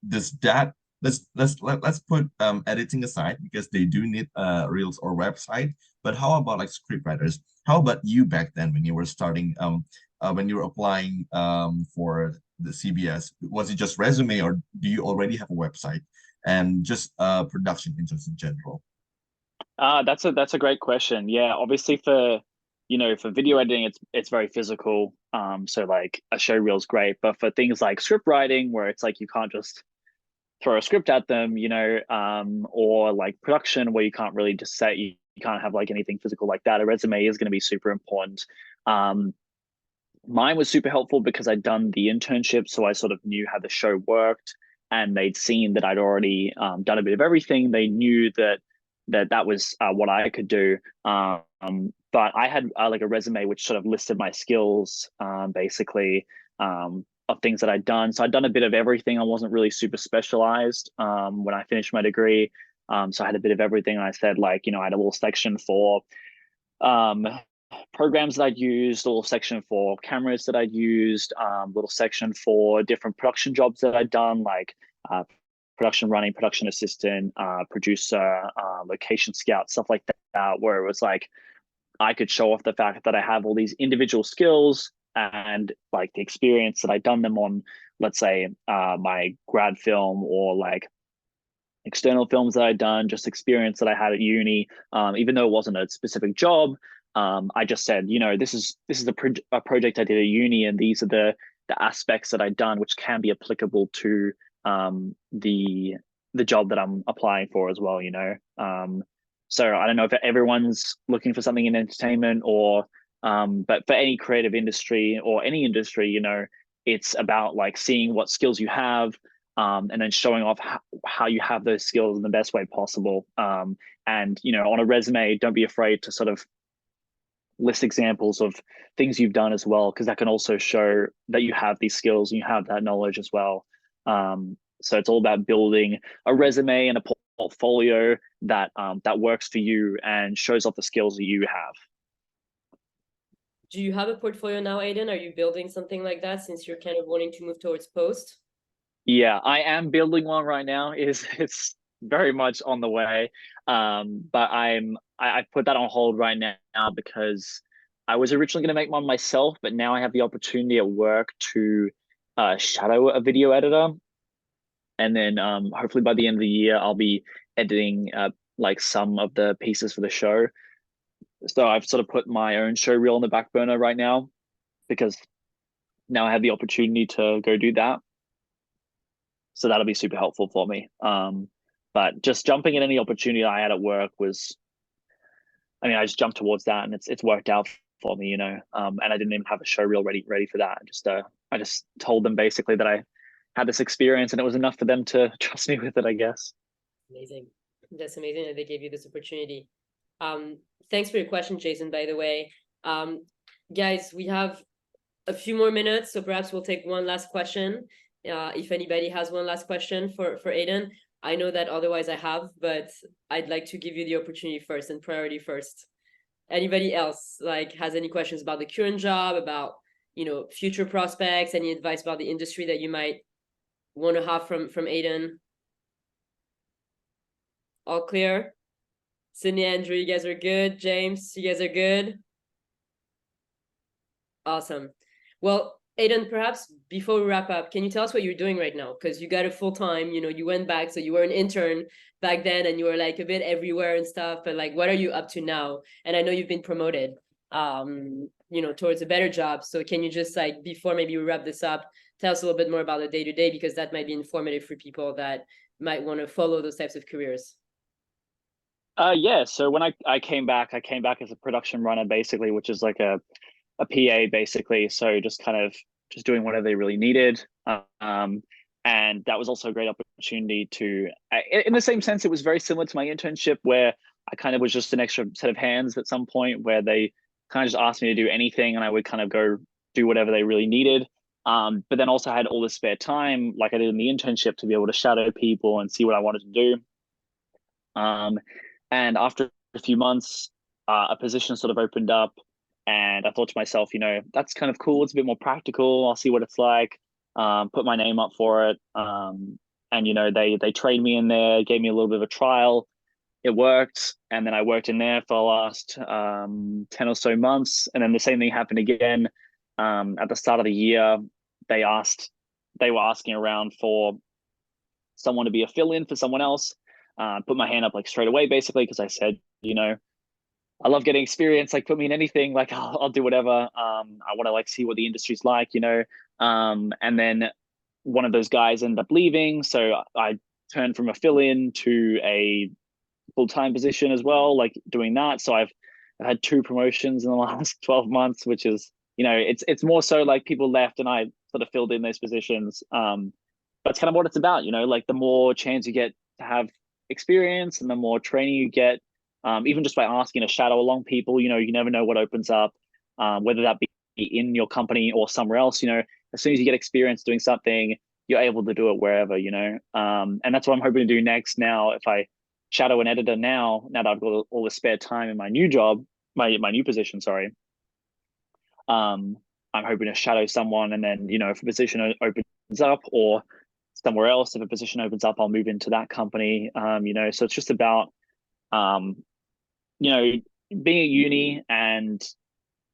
Does that let's put editing aside, because they do need reels or website. But how about like script writers? How about you back then when you were starting when you were applying for the CBS? Was it just resume, or do you already have a website? And just production interns in general. That's a great question. Yeah, obviously for video editing, it's very physical. So like a show reel is great, but for things like script writing, where it's like you can't just throw a script at them, or like production, where you can't really just say, you can't have like anything physical like that. A resume is going to be super important. Mine was super helpful because I'd done the internship, so I sort of knew how the show worked, and they'd seen that I'd already done a bit of everything. They knew that was what I could do. But I had like a resume which sort of listed my skills, basically, of things that I'd done. So I'd done a bit of everything. I wasn't really super specialized when I finished my degree. So I had a bit of everything. And I said, like, I had a little section for programs that I'd used, a little section for cameras that I'd used, little section for different production jobs that I'd done, like production running, production assistant, producer, location scout, stuff like that, where it was like I could show off the fact that I have all these individual skills and like the experience that I'd done them on, let's say, my grad film, or like external films that I'd done, just experience that I had at uni, even though it wasn't a specific job. I just said, this is a project I did at uni, and these are the aspects that I'd done, which can be applicable to the job that I'm applying for as well. So I don't know if everyone's looking for something in entertainment, or but for any creative industry or any industry, It's about like seeing what skills you have, and then showing off how you have those skills in the best way possible. And on a resume, don't be afraid to sort of list examples of things you've done as well, because that can also show that you have these skills and you have that knowledge as well. So it's all about building a resume and a portfolio that that works for you and shows off the skills that you have. Do you have a portfolio now, Aidan? Are you building something like that since you're kind of wanting to move towards post? Yeah, I am building one right now. It's very much on the way, but I put that on hold right now because I was originally going to make one myself, but now I have the opportunity at work to shadow a video editor, and then hopefully by the end of the year I'll be editing like some of the pieces for the show. So I've sort of put my own show reel on the back burner right now because now I have the opportunity to go do that. So that'll be super helpful for me. But just jumping at any opportunity I had at work was, I mean, I just jumped towards that, and it's worked out for me, and I didn't even have a show reel ready for that. I just told them basically that I had this experience, and it was enough for them to trust me with it, I guess. Amazing. That's amazing that they gave you this opportunity. Thanks for your question, Jason, by the way. Guys, we have a few more minutes, so perhaps we'll take one last question. If anybody has one last question for Aidan. I know that otherwise I have, but I'd like to give you the opportunity first and priority first. Anybody else has any questions about the current job, about future prospects, any advice about the industry that you might want to have from Aidan? All clear? Sydney, Andrew, you guys are good. James, you guys are good. Awesome. Well, Aidan, perhaps before we wrap up, can you tell us what you're doing right now? Because you got a full-time, you went back, so you were an intern back then, and you were like a bit everywhere and stuff, but like, what are you up to now? And I know you've been promoted, towards a better job. So can you just before maybe we wrap this up, tell us a little bit more about the day-to-day, because that might be informative for people that might want to follow those types of careers. Yeah, so when I came back as a production runner, basically, which is like a PA, basically. So just kind of just doing whatever they really needed. And that was also a great opportunity to, in the same sense, it was very similar to my internship, where I kind of was just an extra set of hands at some point, where they kind of just asked me to do anything and I would kind of go do whatever they really needed. But then also had all the spare time, like I did in the internship, to be able to shadow people and see what I wanted to do. And after a few months, a position sort of opened up, and I thought to myself, that's kind of cool. It's a bit more practical. I'll see what it's like. Put my name up for it. And they trained me in there, gave me a little bit of a trial. It worked, and then I worked in there for the last 10 or so months. And then the same thing happened again. At the start of the year, they were asking around for someone to be a fill-in for someone else. Put my hand up straight away, basically, because I said, I love getting experience. Put me in anything. I'll do whatever. I want to see what the industry's like, and then one of those guys ended up leaving, so I turned from a fill-in to a full-time position as well, doing that. So I've had 2 promotions in the last 12 months, which is, it's more so people left and I sort of filled in those positions. But it's kind of what it's about, the more chance you get to have experience and the more training you get, even just by asking to shadow along people, you never know what opens up, whether that be in your company or somewhere else. As soon as you get experience doing something, you're able to do it wherever, and that's what I'm hoping to do next. Now, if I shadow an editor now that I've got all the spare time in my new job, my new position, sorry, I'm hoping to shadow someone, and then, if a position opens up, or somewhere else, if a position opens up, I'll move into that company. So it's just about, being at uni and,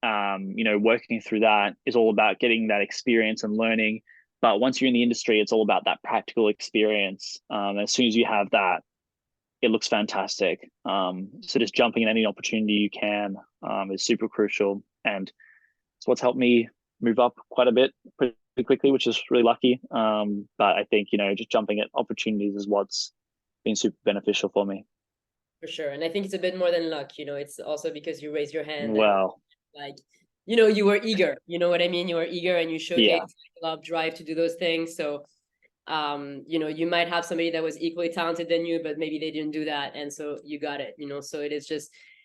working through that is all about getting that experience and learning. But once you're in the industry, it's all about that practical experience. As soon as you have that, it looks fantastic. So just jumping in any opportunity you can is super crucial. And it's what's helped me move up quite a bit pretty quickly, which is really lucky. But I think, just jumping at opportunities is what's been super beneficial for me. For sure. And I think it's a bit more than luck, it's also because you raise your hand. Well, And, you were eager, you know what I mean? You were eager and you showcased Yeah. a lot of drive to do those things. So, you might have somebody that was equally talented than you, but maybe they didn't do that. And so you got it, so it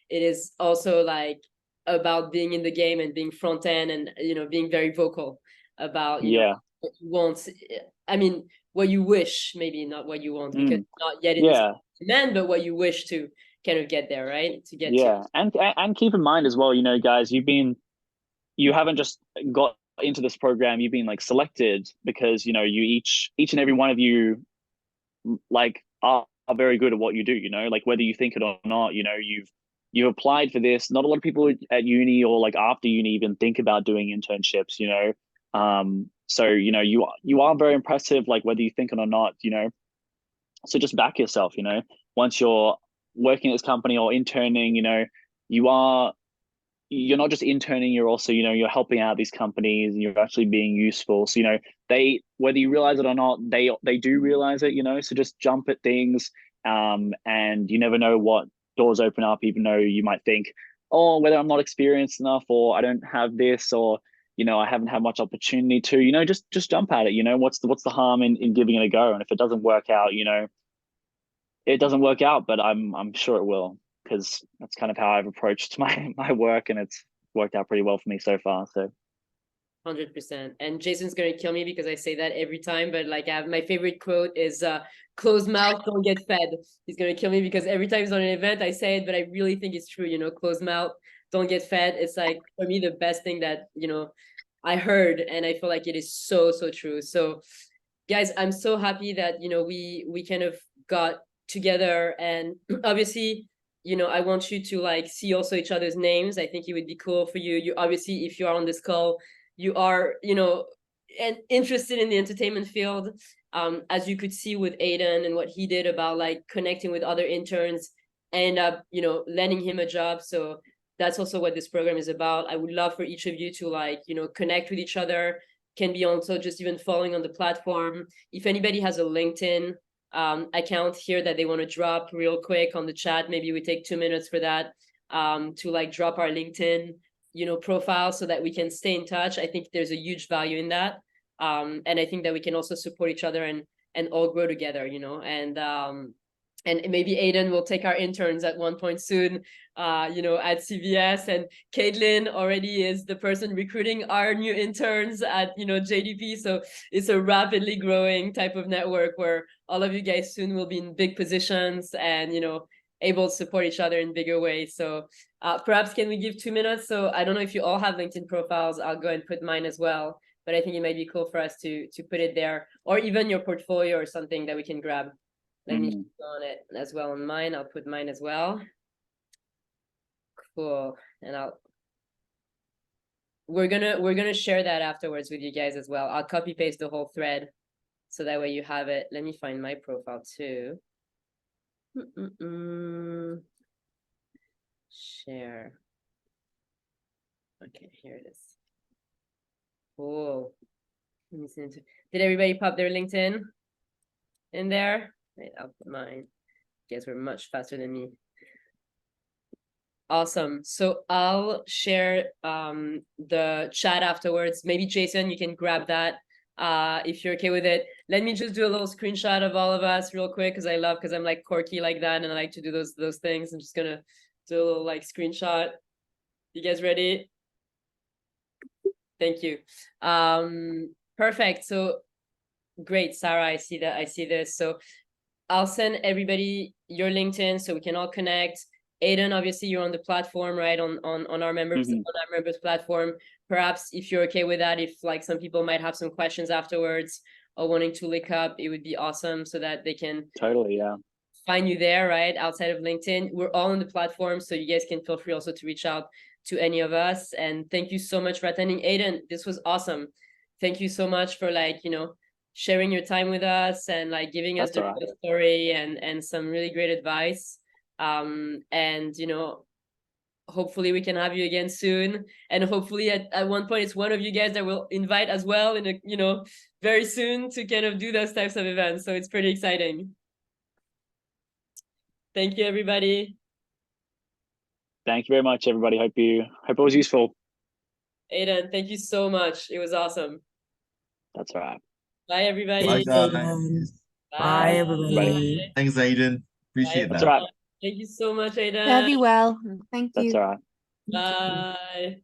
is also like about being in the game and being front end and, being very vocal about, Yeah. what you want. I mean, what you wish, maybe not what you want, because not yet in Yeah. demand, but what you wish to kind of get there, right? To get Yeah. And keep in mind as well, guys, you haven't just got into this program, you've been like selected because, you each and every one of you like are very good at what you do, like whether you think it or not, you've applied for this. Not a lot of people at uni or like after uni even think about doing internships, so you are very impressive, like whether you think it or not, so just back yourself, once you're working at this company or interning, you're not just interning, you're also, you're helping out these companies and you're actually being useful. So, they, whether you realize it or not, they do realize it, so just jump at things. And you never know what doors open up, even though you might think, oh, whether I'm not experienced enough or I don't have this, or, I haven't had much opportunity to, just jump at it. What's the harm in giving it a go? And if it doesn't work out, it doesn't work out, but I'm sure it will, because that's kind of how I've approached my work, and it's worked out pretty well for me so far. So 100%. And Jason's gonna kill me because I say that every time, but like my favorite quote is closed mouth don't get fed. He's gonna kill me because every time he's on an event I say it, but I really think it's true, closed mouth don't get fed. It's like, for me, the best thing that I heard, and I feel like it is so true. So guys, I'm so happy that we kind of got together, and obviously, I want you to like see also each other's names. I think it would be cool for you. You obviously, if you are on this call, you are, and interested in the entertainment field, as you could see with Aidan and what he did about like connecting with other interns, end up, landing him a job. So that's also what this program is about. I would love for each of you to like, connect with each other. Can be also just even following on the platform. If anybody has a LinkedIn account here that they want to drop real quick on the chat, maybe we take 2 minutes for that, to like drop our LinkedIn profile so that we can stay in touch. I think there's a huge value in that, and I think that we can also support each other and all grow together, and maybe Aidan will take our interns at one point soon, at CBS, and Caitlin already is the person recruiting our new interns at, JDP. So it's a rapidly growing type of network where all of you guys soon will be in big positions and, able to support each other in bigger ways. So perhaps can we give 2 minutes? So I don't know if you all have LinkedIn profiles. I'll go and put mine as well, but I think it might be cool for us to put it there, or even your portfolio or something that we can grab. Let me click on it as well on mine. I'll put mine as well. Cool. And we're gonna share that afterwards with you guys as well. I'll copy paste the whole thread so that way you have it. Let me find my profile too. Share. Okay, here it is. Cool. Let me see. Did everybody pop their LinkedIn in there? Right, I'll put mine. You guys were much faster than me. Awesome. So I'll share the chat afterwards. Maybe Jason, you can grab that if you're okay with it. Let me just do a little screenshot of all of us real quick, because I'm like quirky like that and I like to do those things. I'm just gonna do a little like screenshot. You guys ready? Thank you. Perfect. So great, Sarah. I see this. So I'll send everybody your LinkedIn so we can all connect. Aidan, obviously you're on the platform, right? On our members on our members platform. Perhaps if you're okay with that, if like some people might have some questions afterwards or wanting to link up, it would be awesome so that they can totally, yeah, find you there, right? Outside of LinkedIn. We're all on the platform, so you guys can feel free also to reach out to any of us. And thank you so much for attending. Aidan, this was awesome. Thank you so much for like, sharing your time with us and like giving us the story and some really great advice. And hopefully we can have you again soon, and hopefully at one point it's one of you guys that will invite as well in a very soon to kind of do those types of events. So it's pretty exciting. Thank you, everybody. Thank you very much, everybody. Hope it was useful. Aidan, thank you so much. It was awesome. That's all right. Bye, everybody. Bye, Thanks, guys. Aidan. Bye. Bye, everybody. Thanks, Aiden. Appreciate That's that. all right. Thank you so much, Fare Aidan. thee well. Thank That's you. all right. Bye.